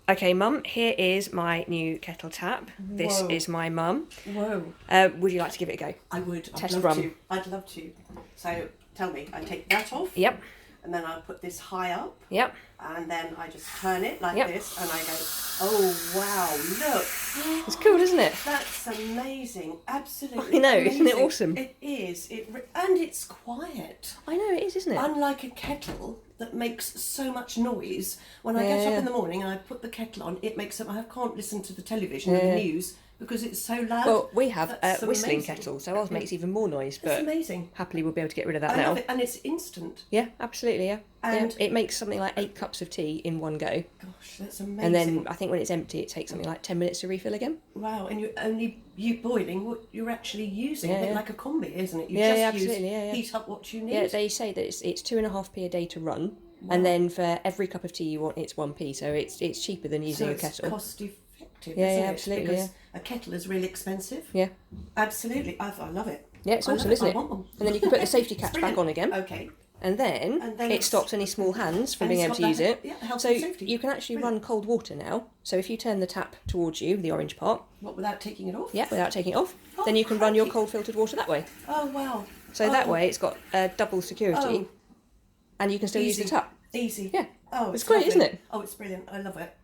Okay, Mum, here is my new kettle tap. This is my mum. Whoa. Would you like to give it a go? I would. Test I'd love run. to. I'd love to. So tell me, I take that off. Yep. And then I put this high up. Yep. And then I just turn it like this, and I go, oh wow, look. It's cool, isn't it? That's amazing. Absolutely. I know, amazing. isn't it awesome? It is. And it's quiet. I know, it is, isn't it? Unlike a kettle that makes so much noise. When I get up in the morning and I put the kettle on, it makes I can't listen to the television and the news because it's so loud. Well, we have a whistling amazing. kettle, so ours makes even more noise, but it's amazing. happily we'll be able to get rid of that I now. love it, and it's instant. Yeah, absolutely, yeah. And it makes something like 8 cups of tea in one go. Gosh, that's amazing. And then I think when it's empty, it takes something like 10 minutes to refill again. Wow, and you boiling what you're actually using, a bit like a combi, isn't it? You absolutely, heat up what you need. Yeah, they say that it's 2.5p a day to run, and then for every cup of tea you want, it's 1p, so it's cheaper than using a kettle. It's cost effective, yeah, isn't it? absolutely, Because a kettle is really expensive. Yeah. Absolutely, I love it. Yeah, it's awesome, isn't it? I want one. And then you can put the safety catch back on again. Okay. And then it stops any small hands from being able to use it. Yeah, health so and safety. you can actually run cold water now. So if you turn the tap towards you, the orange part. What, without taking it off? Yeah, without taking it off. Then you can run your cold filtered water that way. Oh, wow. So that way it's got double security and you can still use the tap. Easy. Yeah. Oh, it's great, lovely. isn't it? Oh, it's brilliant. I love it.